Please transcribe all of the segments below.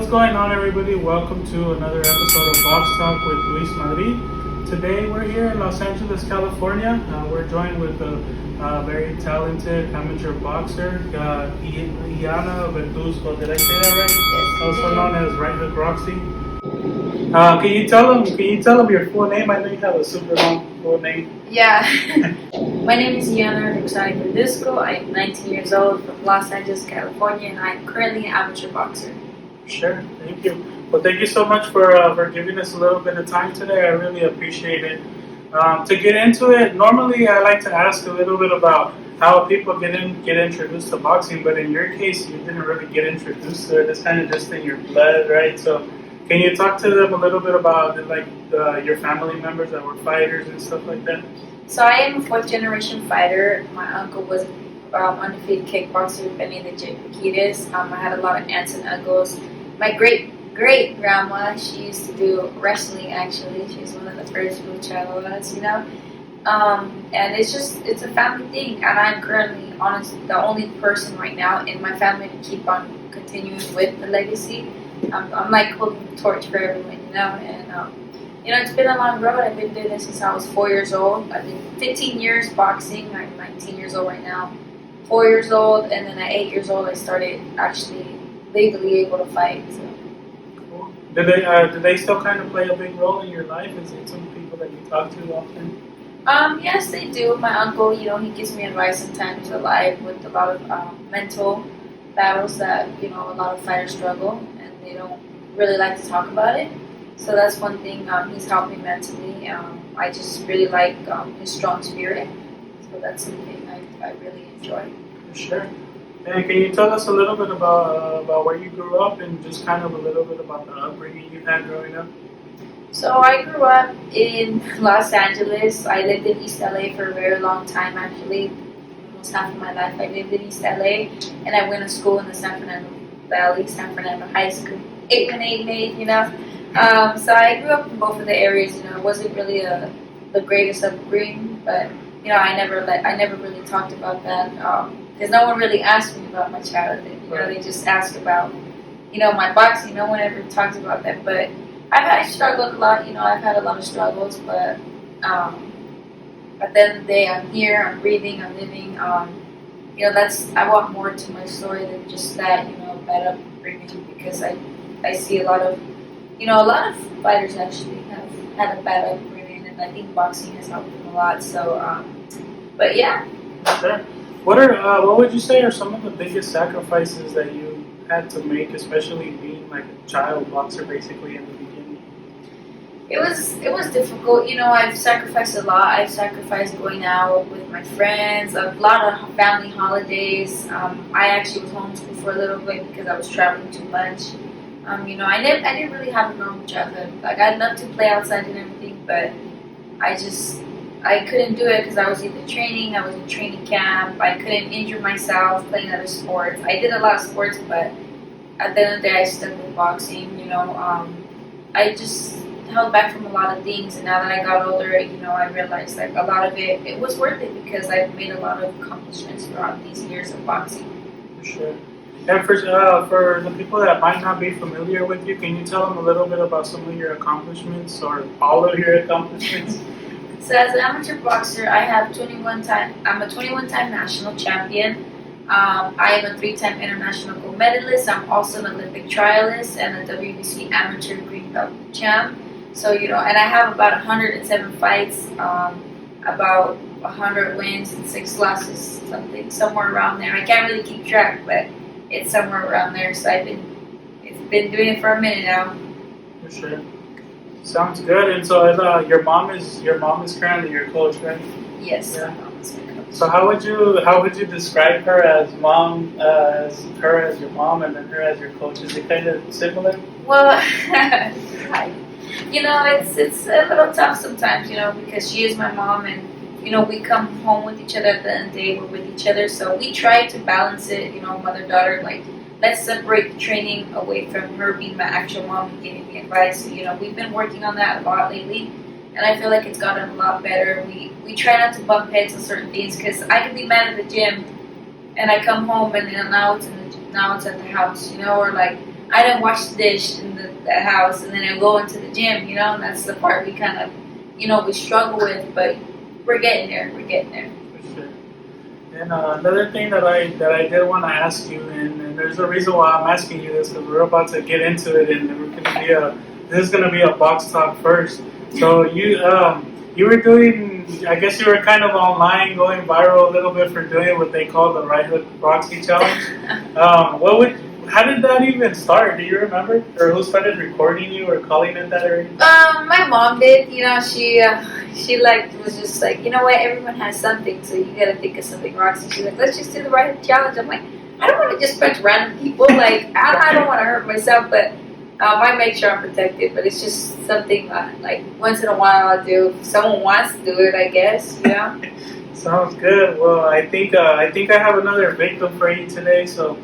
going on, everybody? Welcome to another episode of Box Talk with Luis Madrid. Today we're here in Los Angeles, California. We're joined with a very talented amateur boxer, Iana Verduzco. Did I say that right? Yes. Also known as Righthookroxy. Can you tell them your full name? I know you have a super long full name. Yeah. My name is Iana Verduzco. I'm 19 years old from Los Angeles, California, and I'm currently an amateur boxer. Sure, thank you. Well, thank you so much for giving us a little bit of time today. I really appreciate it. To get into it, normally I like to ask a little bit about how people get introduced to boxing, but in your case, you didn't really get introduced to it. It's kind of just in your blood, right? So, can you talk to them a little bit about your family members that were fighters and stuff like that? So I am a fourth generation fighter. My uncle was undefeated kickboxer with Benny the Jet Paquitas. I had a lot of aunts and uncles. My great grandma, she used to do wrestling. Actually, she's one of the first luchadoras, and it's a family thing. And I'm currently, honestly, the only person right now in my family to keep on continuing with the legacy. I'm like holding the torch for everyone, and it's been a long road. I've been doing this since I was 4 years old. I've been 15 years boxing. I'm 19 years old right now. 4 years old, and then at 8 years old, I started actually legally able to fight. So. Cool. Do they still kind of play a big role in your life? Is it some people that you talk to often? Yes, they do. My uncle, he gives me advice sometimes in life with a lot of mental battles that a lot of fighters struggle, and they don't really like to talk about it. So that's one thing. He's helped me mentally. I just really like his strong spirit. So that's something I really enjoy. For sure. And can you tell us a little bit about where you grew up and just kind of a little bit about the upbringing you had growing up? So I grew up in Los Angeles. I lived in East LA for a very long time, actually. Almost half of my life I lived in East LA. And I went to school in the San Fernando Valley, San Fernando High School. 818 So I grew up in both of the areas. It wasn't really the greatest upbringing, but I never really talked about that because no one really asked me about my childhood. They just asked about my boxing. No one ever talked about that. But I struggled a lot. I've had a lot of struggles, but at the end of the day, I'm here. I'm breathing. I'm living. I want more to my story than just that. Bad upbringing, because I see a lot of fighters actually have had a bad upbringing, and I think boxing has helped them a lot. So, but yeah. Sure. What would you say are some of the biggest sacrifices that you had to make, especially being like a child boxer, basically in the beginning? It was difficult. I've sacrificed a lot. I've sacrificed going out with my friends, a lot of family holidays. I actually was homeschooled for a little bit because I was traveling too much. I didn't really have a normal childhood. Like, I'd love to play outside and everything, but I couldn't do it because I was either training, I was in training camp, I couldn't injure myself playing other sports. I did a lot of sports, but at the end of the day, I stuck with boxing. I just held back from a lot of things, and now that I got older, I realized like a lot of it was worth it because I've made a lot of accomplishments throughout these years of boxing. For sure. And for the people that might not be familiar with you, can you tell them a little bit about some of your accomplishments or all of your accomplishments? So as an amateur boxer, I'm a 21-time national champion. I am a 3-time international gold medalist. I'm also an Olympic trialist and a WBC Amateur green belt champ. So, and I have about 107 fights, about 100 wins and 6 losses, somewhere around there. I can't really keep track, but it's somewhere around there. So it's been doing it for a minute now. For sure. Sounds good. And so your mom is currently your coach, right? Yes. Yeah. My mom is my coach. So how would you describe her as mom, as her as your mom, and then her as your coach? Is it kind of similar? Well, it's a little tough sometimes, because she is my mom, and we come home with each other at the end of the day. We're with each other, so we try to balance it. Mother-daughter, like, let's separate the training away from her being my actual mom and giving me advice. So, we've been working on that a lot lately, and I feel like it's gotten a lot better. We try not to bump heads on certain things, because I could be mad at the gym, and I come home and now it's at the house, or like I didn't wash the dish in the house, and then I go into the gym, you know, and that's the part we kind of, you know, we struggle with, but we're getting there. We're getting there. For sure. And another thing that I did want to ask you, and there's a reason why I'm asking you this, because we're about to get into it, and this is gonna be a box talk first. So you were doing, I guess you were kind of online, going viral a little bit for doing what they call the Righthookroxy challenge. How did that even start? Do you remember? Or who started recording you or calling it that or anything? My mom did. You know, she like was just like, you know what? Everyone has something, so you gotta think of something, Roxy. She's like, let's just do the right challenge. I'm like, I don't want to just punch random people. Like, I don't want to hurt myself, but I make sure I'm protected. But it's just something like once in a while I'll do. If someone wants to do it, I guess. You know. Sounds good. Well, I think I have another victim for you today. So.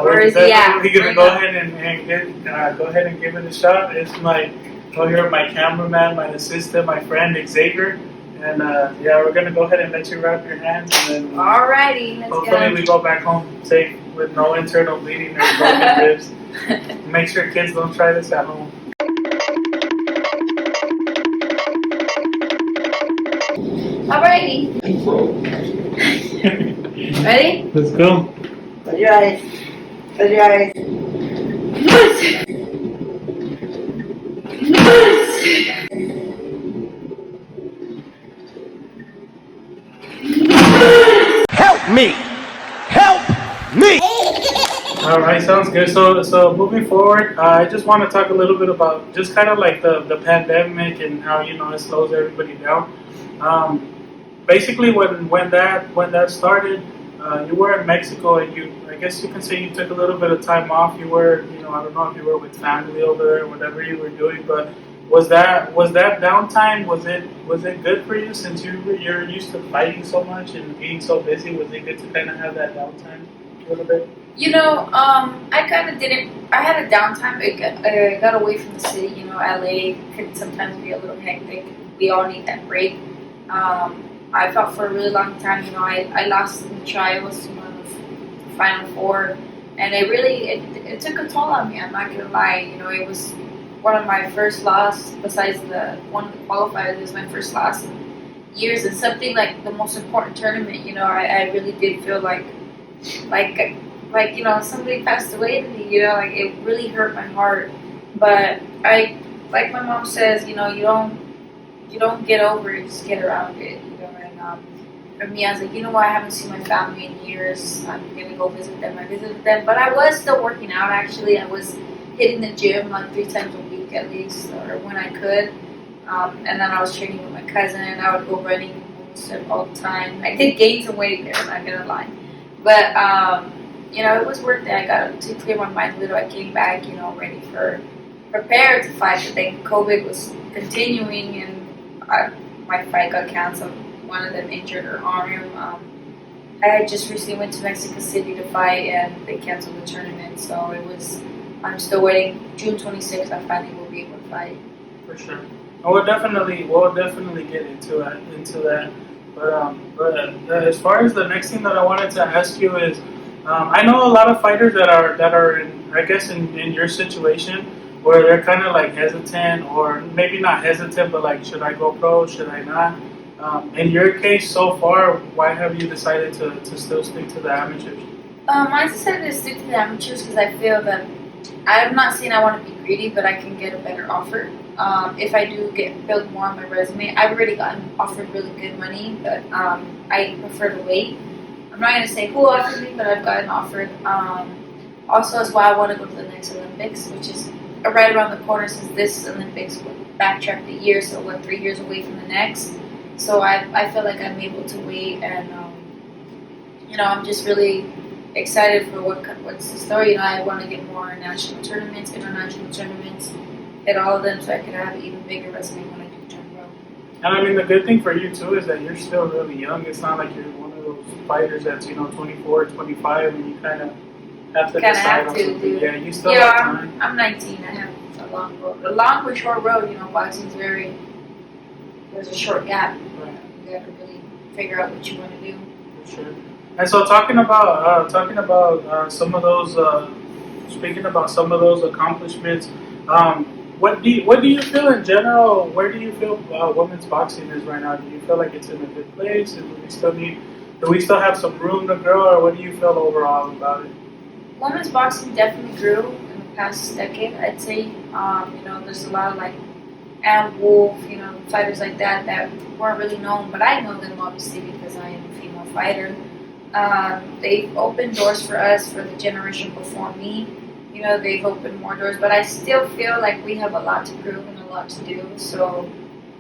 Where is he at? We're gonna go ahead and give it a shot. It's my cameraman, my assistant, my friend Xavier, and we're gonna go ahead and let you wrap your hands, and then alrighty, let's hopefully we go back home safe with no internal bleeding or broken ribs. Make sure kids don't try this at home. Alrighty. Ready? Let's go. Close your eyes. Close your eyes. Help me! Help me! All right, sounds good. So moving forward, I just want to talk a little bit about just kind of like the pandemic and how it slows everybody down. Basically, when that started, you were in Mexico, and I guess you can say you took a little bit of time off. You were, I don't know if you were with family over there or whatever you were doing, but was that downtime? Was it good for you since you're used to fighting so much and being so busy? Was it good to kind of have that downtime a little bit? I kind of didn't. I had a downtime. I got away from the city. LA can sometimes be a little hectic. We all need that break. I fought for a really long time. I lost in the trials, the final four, and it took a toll on me. I'm not gonna lie. It was one of my first loss, besides one of the qualifiers. It was my first loss in years, and something like the most important tournament. I really did feel like somebody passed away to me. It really hurt my heart. But like my mom says, you don't get over it, just get around it. And for me, I was like, I haven't seen my family in years. I'm gonna go visit them. I visited them, but I was still working out. Actually, I was hitting the gym like 3 times a week at least, or when I could. And then I was training with my cousin. I would go running all the time. I did gain some weight there. I'm not gonna lie, but it was worth it. I got to clear my mind a little. I came back, ready prepared to fight. But then COVID was continuing, and my fight got canceled. One of them injured her arm. I had just recently went to Mexico City to fight, and they canceled the tournament. So I'm still waiting. June 26th, I finally will be able to fight. For sure. We'll definitely get into that. But as far as the next thing that I wanted to ask you is, I know a lot of fighters that are in, I guess, in your situation, where they're kind of like hesitant, or maybe not hesitant, but like, should I go pro? Should I not? In your case so far, why have you decided to still stick to the amateurs? I decided to stick to the amateurs because I feel that I'm not saying I want to be greedy, but I can get a better offer. If I do build more on my resume, I've already gotten offered really good money, but I prefer to wait. I'm not going to say who offered me, but I've gotten offered. Also, that's why I want to go to the next Olympics, which is right around the corner, since this Olympics will backtrack the year, so we're 3 years away from the next. So I feel like I'm able to wait, and I'm just really excited for what's the story. I want to get more national tournaments, international tournaments, hit all of them, so I can have an even bigger resume when I do turn pro. And I mean, the good thing for you too is that you're still really young. It's not like you're one of those fighters that's 24, 25, and you kind of have to decide on something. Yeah, you still have time. I'm 19. I have a long road, a long but short road. Boxing's there's a short gap. Right. You got to really figure out what you want to do. For sure. And so talking about some of those speaking about some of those accomplishments, what do you feel in general? Where do you feel women's boxing is right now? Do you feel like it's in a good place? And do we still have some room to grow, or what do you feel overall about it? Women's boxing definitely grew in the past decade, I'd say. There's a lot of like Ann Wolf, fighters like that weren't really known, but I know them obviously because I am a female fighter. They've opened doors for us, for the generation before me. They've opened more doors, but I still feel like we have a lot to prove and a lot to do. So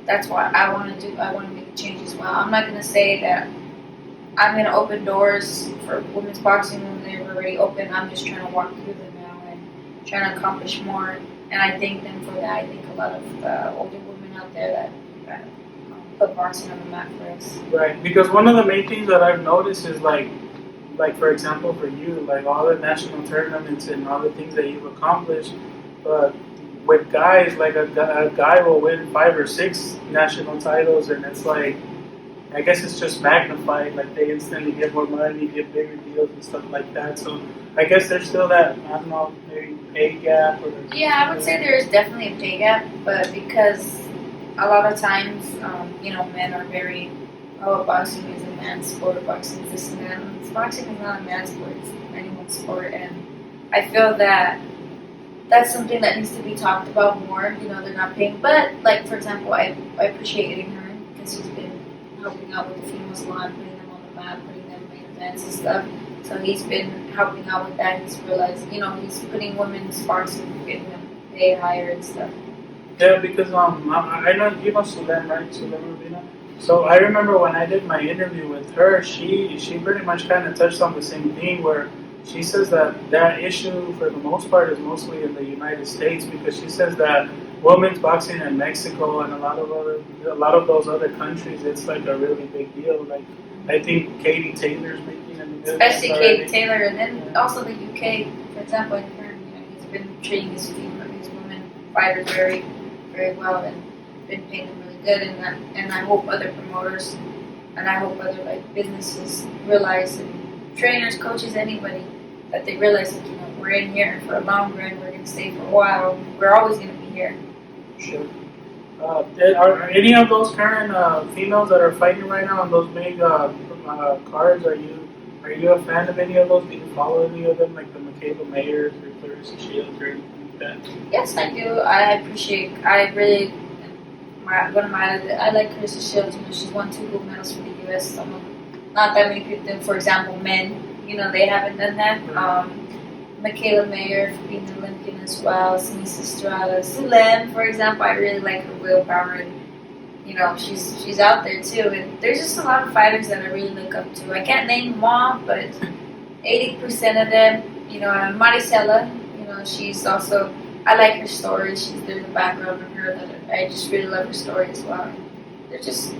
that's why I want to make a change as well. I'm not going to say that I'm going to open doors for women's boxing when they're already open. I'm just trying to walk through them now and trying to accomplish more. And I thank them for that. I think a lot of the older women out there that put boxing on the map for us. Right, because one of the main things that I've noticed is like for example for you, like all the national tournaments and all the things that you've accomplished, but with guys, like a guy will win 5 or 6 national titles, and it's like, I guess it's just magnified, like they instantly get more money, get bigger deals and stuff like that. So I guess there's still that, I don't know, maybe pay gap or... Yeah, I would say there is definitely a pay gap, but because a lot of times, men are very, boxing is a man's sport, boxing is this and that. Boxing is not a man's sport, it's anyone's sport, and I feel that that's something that needs to be talked about more. They're not paying, but like for example, I appreciate getting her because she's been helping out with the females a lot, putting them on the map, putting them in events and stuff. So he's been helping out with that. He's realized, he's putting women in sparks and getting them paid higher and stuff. Yeah, because I know you know Sulem, right? Sulem Rubina. So I remember when I did my interview with her, she pretty much kind of touched on the same thing, where she says that issue for the most part is mostly in the United States, because she says that women's boxing in Mexico and a lot of those other countries, it's like a really big deal. Like I think Katie Taylor's making a million. Especially Katie Taylor, and then also the UK, for example, he's been treating his women fighters very, very well and been paying them really good. And I hope other promoters and I hope other businesses realize, and trainers, coaches, anybody, that they realize that we're in here for a long run. We're going to stay for a while. We're always going to be here. Sure. Are any of those current females that are fighting right now on those big cards? Are you a fan of any of those? Do you follow any of them, like the Michaela Mayers or Clarissa Shields or anything like that? Yes, I do. I like Clarissa Shields. She's won 2 gold medals for the U.S. Not that many people. For example, men. They haven't done that. Michaela Mayer for being an Olympian as well. Sinisa Estrada, Sulem, for example. I really like her willpower, and she's out there too. And there's just a lot of fighters that I really look up to. I can't name them all, but 80% of them. And Maricela. She's also. I like her story. There's a background of her that I just really love her story as well. There's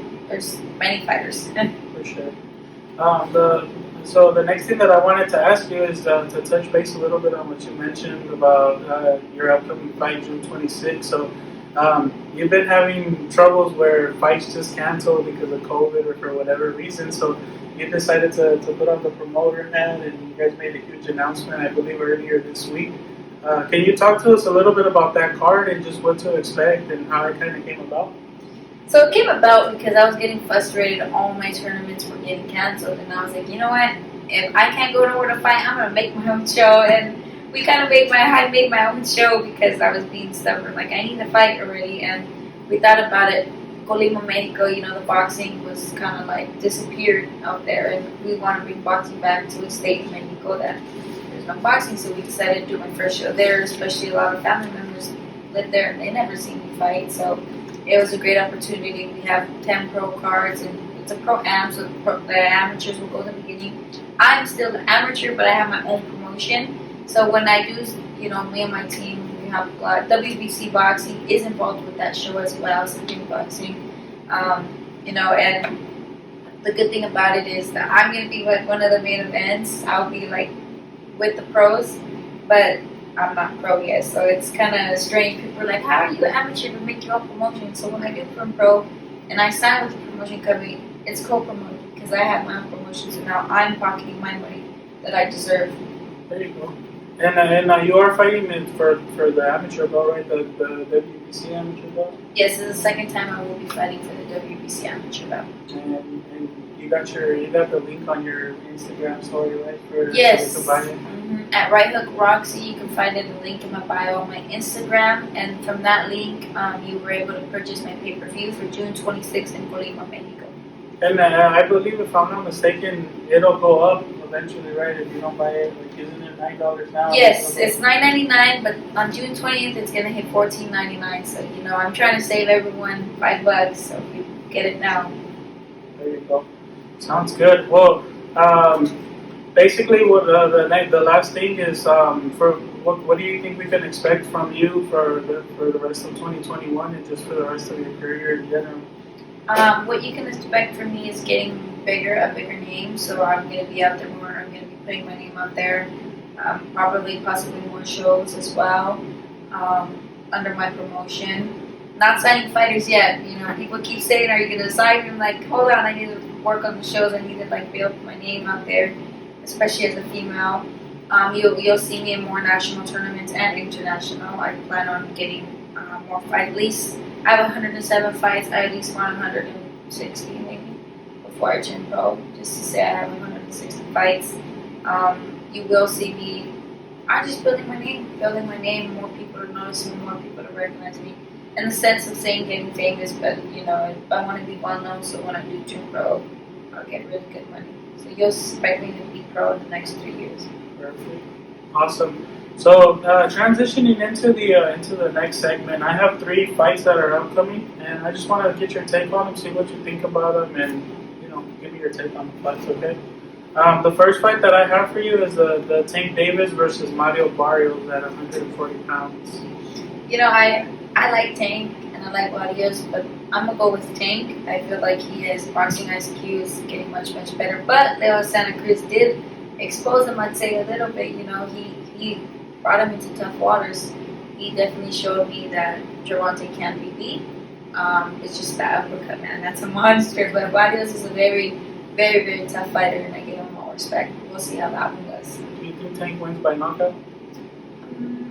many fighters. For sure. So the next thing that I wanted to ask you is to touch base a little bit on what you mentioned about your upcoming fight June 26th. So you've been having troubles where fights just cancel because of COVID or for whatever reason. So you decided to put on the promoter hat, and you guys made a huge announcement, I believe, earlier this week. Can you talk to us a little bit about that card and just what to expect and how it kind of came about? So it came about because I was getting frustrated. All my tournaments were getting canceled, and I was like, you know what? If I can't go nowhere to fight, I'm gonna make my own show. And we kind of made my own show because I was being stubborn. Like, I need to fight already, and we thought about it. Colima, Mexico, the boxing was kind of like disappeared out there, and we want to bring boxing back to a state in Mexico that there's no boxing. So we decided to do my first show there. Especially a lot of family members live there, and they never seen me fight. So it was a great opportunity. We have 10 pro cards, and it's a pro-am, so the amateurs will go in the beginning. I'm still an amateur, but I have my own promotion. So when I do, me and my team, we have WBC Boxing is involved with that show as well, Supreme Boxing. And the good thing about it is that I'm going to be like one of the main events. I'll be like with the pros, but I'm not pro yet, so it's kind of strange. People are like, how are you an amateur to make your own promotion? So when I do become pro and I sign with the promotion company, it's co-promoted because I have my own promotion, so now I'm pocketing my money that I deserve. There you go. And you are fighting it for the amateur belt, right? The WBC amateur belt. Yes, this is the second time I will be fighting for the WBC Amateur belt. And you got the link on your Instagram story, right? Yes. To buy it. At Righthookroxy, you can find the link in my bio on my Instagram, and from that link, you were able to purchase my pay-per-view for June 26th in Colima, Mexico. And I believe, if I'm not mistaken, it'll go up eventually, right? If you don't buy it, like, isn't it $9 now? Yes, it's $9.99, but on June 20th, it's gonna hit $14.99. So I'm trying to save everyone $5, so if you get it now. There you go. Sounds good. Well, basically, what the last thing is, for what do you think we can expect from you for the rest of 2021 and just for the rest of your career in general? What you can expect from me is getting a bigger name. So I'm gonna be out there more. I'm gonna be putting my name out there. Possibly more shows as well under my promotion. Not signing fighters yet. People keep saying, "Are you gonna sign?" I'm like, hold on, I need to work on the shows. I need to build my name out there, especially as a female. You'll see me in more national tournaments and international. I plan on getting more fight. At least I have 107 fights. I at least want 160 maybe before I turn pro. Just to say I have 160 fights. You will see me. I'm just building my name. More people to notice me. More people to recognize me. In the sense of saying getting famous, but I want to be well known. So when I do turn pro, I'll get really good money. So you'll expect me to be pro in the next 3 years. Perfect. Awesome. So transitioning into the next segment, I have 3 fights that are upcoming, and I just want to get your take on them, see what you think about them, and give me your take on the fights. Okay. The first fight that I have for you is the Tank Davis versus Mario Barrios at 140 pounds. I like Tank and I like Barrios, but I'm gonna go with Tank. I feel like his boxing IQ is getting much better. But Leo Santa Cruz did expose him, I'd say, a little bit. He brought him into tough waters. He definitely showed me that Gervonta can be beat. It's just that uppercut, man. That's a monster. But Barrios is a very, very tough fighter, and I give him all respect. We'll see how that one goes. Do you think Tank wins by knockout?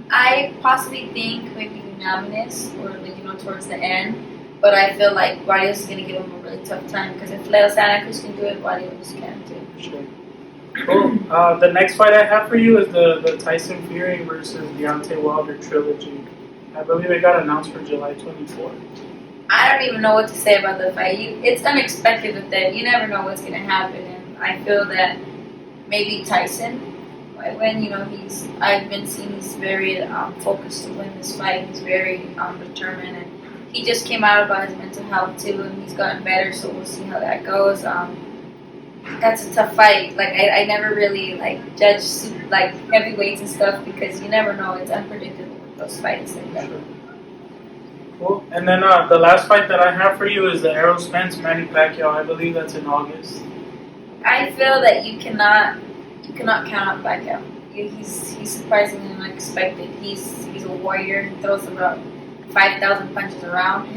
I possibly think maybe unanimous or towards the end, but I feel like Barrios is going to give him a really tough time because if Leo Santa Cruz can do it, Barrios can too. Sure. Cool. The next fight I have for you is the Tyson Fury versus Deontay Wilder trilogy. I believe it got announced for July 24th. I don't even know what to say about the fight. It's unexpected with that. You never know what's going to happen, and I feel that maybe Tyson. When I've been seeing he's very focused to win this fight. He's very determined, and he just came out about his mental health too, and he's gotten better. So we'll see how that goes. That's a tough fight. I never really judge heavyweights and stuff because you never know. It's unpredictable with those fights like that. Cool. And then the last fight that I have for you is the Spence Manny Pacquiao. I believe that's in August. I feel that you cannot count out Pacquiao. He's surprisingly unexpected. He's a warrior. He throws about 5,000 punches around.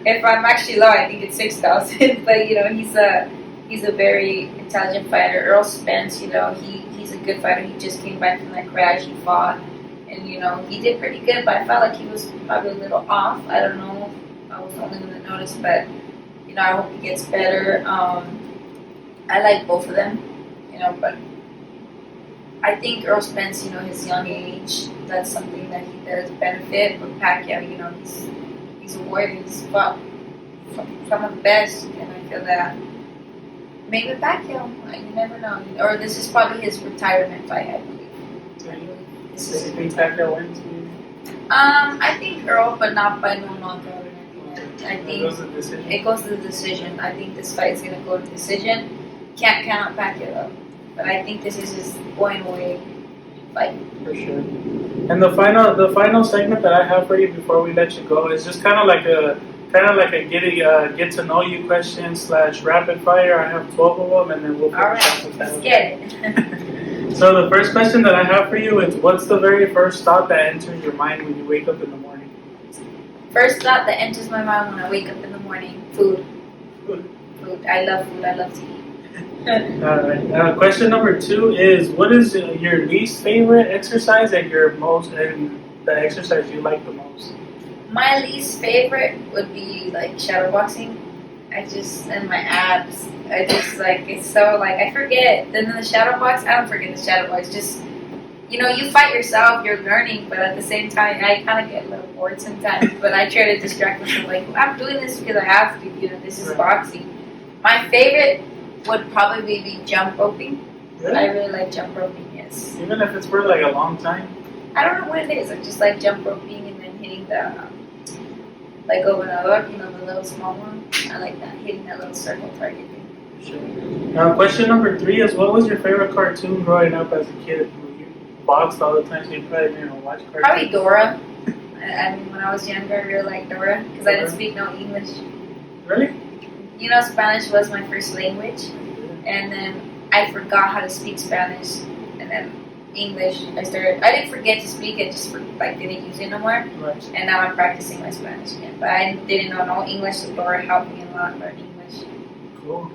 If I'm actually low, I think it's 6,000. But he's a very intelligent fighter. Spence, he's a good fighter. He just came back from that crash. He fought, and he did pretty good. But I felt like he was probably a little off. I don't know. I was the only one that noticed, but I hope he gets better. I like both of them, but I think Spence, his young age, that's something that he does benefit. But Pacquiao, he's a warrior. He's fought some of the best, and I feel that maybe Pacquiao. You never know. Or this is probably his retirement fight, I believe. Do you think Pacquiao wins? I think but not by no knockout. I think it goes to the decision. I think this fight is going to go to decision. Can't count Pacquiao though. But I think this is his going away fight. For sure. And the final segment that I have for you before we let you go is just kind of like a get to know you question / rapid fire. I have 12 of them, and then we'll finish off with that. Let's get it. So the first question that I have for you is, what's the very first thought that enters your mind when you wake up in the morning? First thought that enters my mind when I wake up in the morning: food. Food. I love food. I love to eat. Alright. Question number 2 is, what is your least favorite exercise and the exercise you like the most? My least favorite would be like shadowboxing. And my abs. It's so like, I forget. Then in the shadowbox, I don't forget the shadowbox. Just, you fight yourself, you're learning, but at the same time, I kind of get a little bored sometimes. But I try to distract myself, like, I'm doing this because I have to, this is boxing. My favorite would probably be jump roping. Really? I really like jump roping, yes. Even if it's for like a long time? I don't know what it is. I just like jump roping and then hitting the, like gobernador, the little small one. I like that, hitting that little circle target thing. Sure. Question number 3 is, what was your favorite cartoon growing up as a kid? You boxed all the time, so you probably didn't watch cartoons. Probably Dora. I mean, when I was younger, I really liked Dora because I didn't speak no English. Really? Spanish was my first language, and then I forgot how to speak Spanish, and then English. I didn't forget to speak it, just didn't use it no more. Right. And now I'm practicing my Spanish again. But I didn't know no English, so Dora helped me a lot learn English. Cool.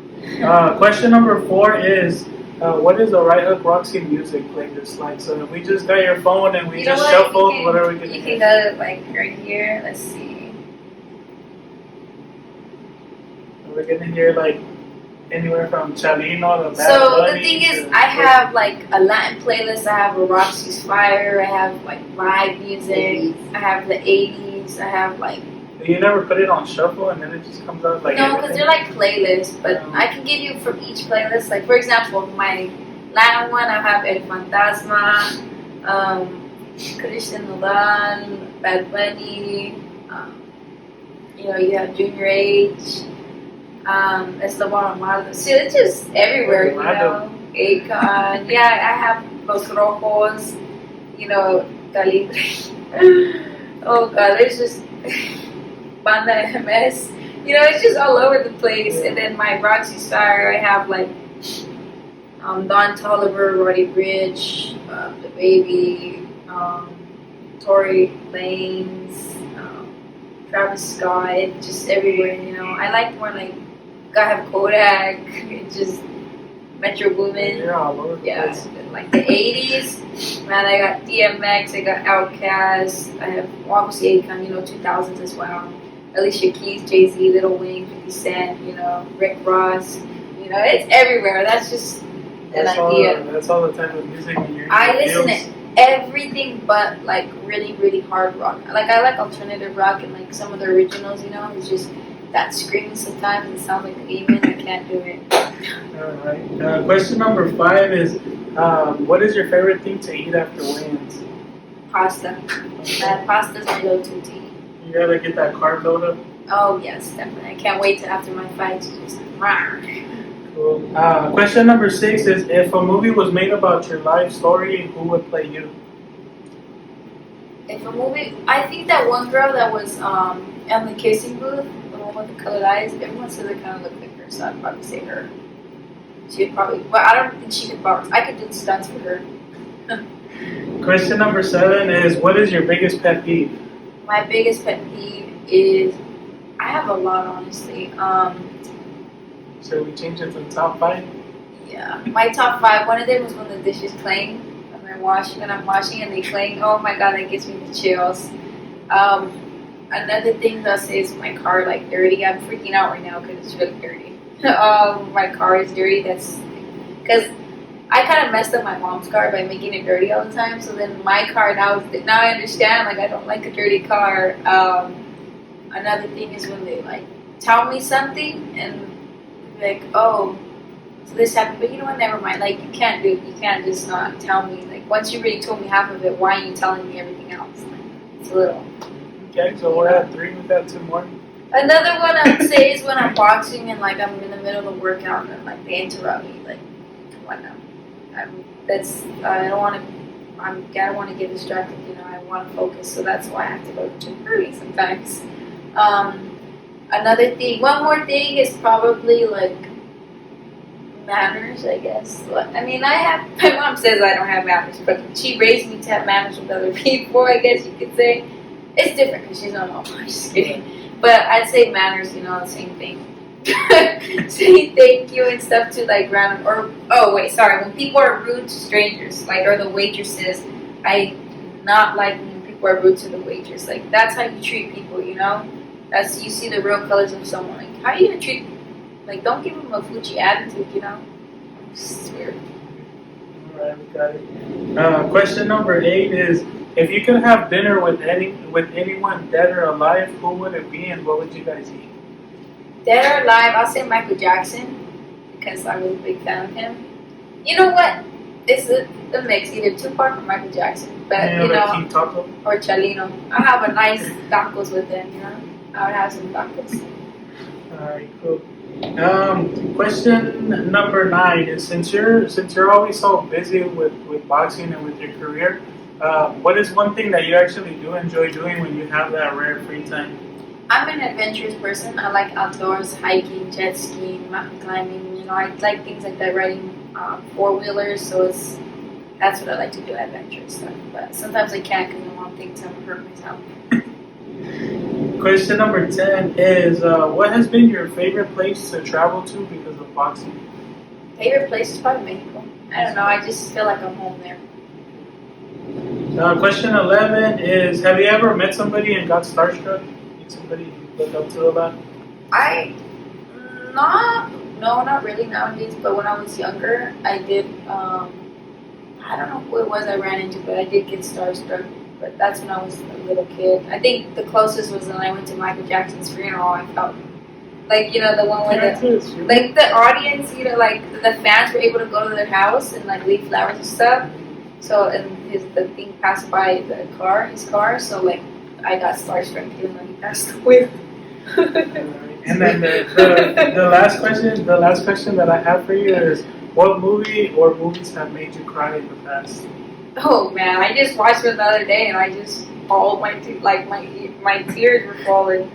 Question number 4 is, what is the Righthookroxy music playlist like? So if we just got your phone and we just shuffle, whatever we can You can go right here. Let's see. We're gonna hear anywhere from Chalino to Bad So Bunny the thing is, to- I have a Latin playlist. I have a Roxy's Fire. I have vibe music. I have the 80s. I have You never put it on shuffle and then it just comes out no, because they're playlists. But I can give you from each playlist. Like for example, my Latin one, I have El Fantasma, Christian Nodal, Bad Bunny. You have Junior H. Esteban Amado. See, it's just everywhere, Akon. Yeah, I have Los Rojos, Calibre. Oh God, there's just Banda MS. It's just all over the place. And then my Roxy Star, I have Don Toliver, Roddy Ricch, The Baby, Tory Lanez, Travis Scott, just everywhere, I like more I have Kodak, just Metro Boomin. You're all over the place. The 80s, man, I got DMX, I got Outkast, I have obviously Akon, 2000s as well. Alicia Keys, Jay-Z, Lil Wayne, 50 Cent, Rick Ross, it's everywhere. That's just an idea. That's all the type of music when you're I listen to everything but really, really hard rock. I like alternative rock and some of the originals, it's just that screaming sometimes and sound like a demon. I can't do it. Alright. Question number 5 is, what is your favorite thing to eat after weigh-ins? Pasta. Pasta's my go-to to eat. You gotta get that carb load up. Oh yes, definitely. I can't wait till after my fight to just Cool. Question number 6 is, if a movie was made about your life story, who would play you? If a movie, I think that one girl that was in the kissing booth, the one with the colored eyes, everyone says I kind of look like her, so I'd probably say her. She'd probably, but I don't think she could box. I could do the stunts for her. Question number 7 is, what is your biggest pet peeve? My biggest pet peeve is, I have a lot, honestly. Should we change it to the top 5? Yeah, my top 5. One of them was when the dishes clang. When I'm washing and they clang. Oh my God, that gives me the chills. Another thing that I'll say is my car dirty. I'm freaking out right now because it's really dirty. My car is dirty. That's because I kind of messed up my mom's car by making it dirty all the time. So then my car now I understand. I don't like a dirty car. Another thing is when they tell me something and oh, so this happened, but never mind. You can't just not tell me. Once you already told me half of it, why are you telling me everything else? It's a little. Okay, so we're at 3. We've got 2 more. Another one I would say is when I'm boxing and I'm in the middle of a workout and they interrupt me. Come on now. I don't want to get distracted. I want to focus, so that's why I have to go too early sometimes. Another thing, one more thing is probably manners, I guess. My mom says I don't have manners, but she raised me to have manners with other people, I guess you could say. It's different because she's not mom. I'm just kidding. But I'd say manners, the same thing. say thank you and stuff to like random when people are rude to strangers, like or the waitresses. I do not like when people are rude to the waitress. Like that's how you treat people, you know. That's you see the real colors of someone. Like how are you gonna treat? Like don't give them a Fuji attitude, you know. It's weird. Alright, we got it. Question number 8 is: if you could have dinner with anyone dead or alive, who would it be, and what would you guys eat? Dead or alive, I'll say Michael Jackson because I was a big fan of him. You know what? It's a mix, either Tupac or Michael Jackson. But you know, King Taco? or Chalino. I have a nice tacos with them. You know, I would have some tacos. Alright, cool. Question number 9 is: since you're always so busy with boxing and with your career, what is one thing that you actually do enjoy doing when you have that rare free time? I'm an adventurous person. I like outdoors, hiking, jet skiing, mountain climbing. You know, I like things like that, riding 4-wheelers. So that's what I like to do, adventurous stuff. But sometimes I can't because my mom thinks I'm hurt myself. Question number 10 is: what has been your favorite place to travel to because of boxing? Favorite place is probably Mexico. I don't know. I just feel like I'm home there. Question 11 is: have you ever met somebody and got starstruck? Somebody you look up to a lot? Not really nowadays, but when I was younger, I did, I don't know who it was I ran into, but I did get starstruck, but that's when I was a little kid. I think the closest was when I went to Michael Jackson's funeral. I felt like, you know, the one where like the audience, you know, like the fans were able to go to their house and like leave flowers and stuff. So, and the thing passed by his car, so like, I got starstruck even though he passed away. And then the last question that I have for you is: what movie or movies have made you cry in the past? Oh man, I just watched it the other day and I just bawled my tears were falling.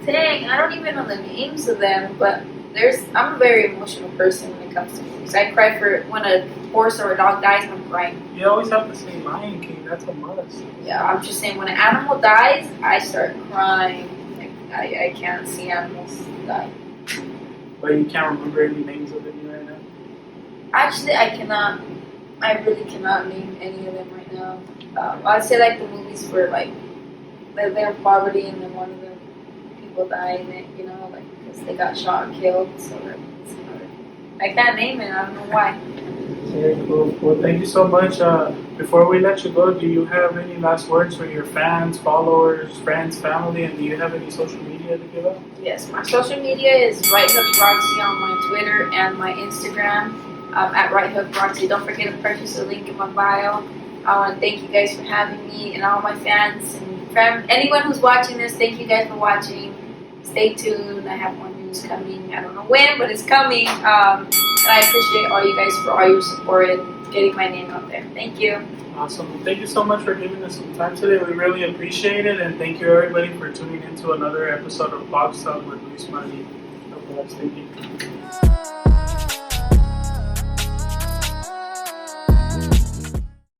Dang, I don't even know the names of them, but I'm a very emotional person when it comes to movies. I cry for when a horse or a dog dies, I'm crying. You always have to say Lion King. That's a must. Yeah, I'm just saying when an animal dies, I start crying. Like, I can't see animals die. But you can't remember any names of any right now? Actually, I cannot. I really cannot name any of them right now. I'd say like the movies where like they're in poverty and then one of the people died, and you know, like because they got shot and killed. So I can't name it. I don't know why. Very cool. Well, thank you so much. Before we let you go, do you have any last words for your fans, followers, friends, family, and do you have any social media to give out? Yes, my social media is Righthookroxy on my Twitter and my Instagram at Righthookroxy. Don't forget to purchase the link in my bio. I want to thank you guys for having me and all my fans and anyone who's watching this. Thank you guys for watching. Stay tuned. I have more news coming. I don't know when, but it's coming. And I appreciate all you guys for all your support and getting my name out there. Thank you. Awesome. Thank you so much for giving us some time today. We really appreciate it. And thank you, everybody, for tuning in to another episode of Box Talk with Luis Martin. Thank you.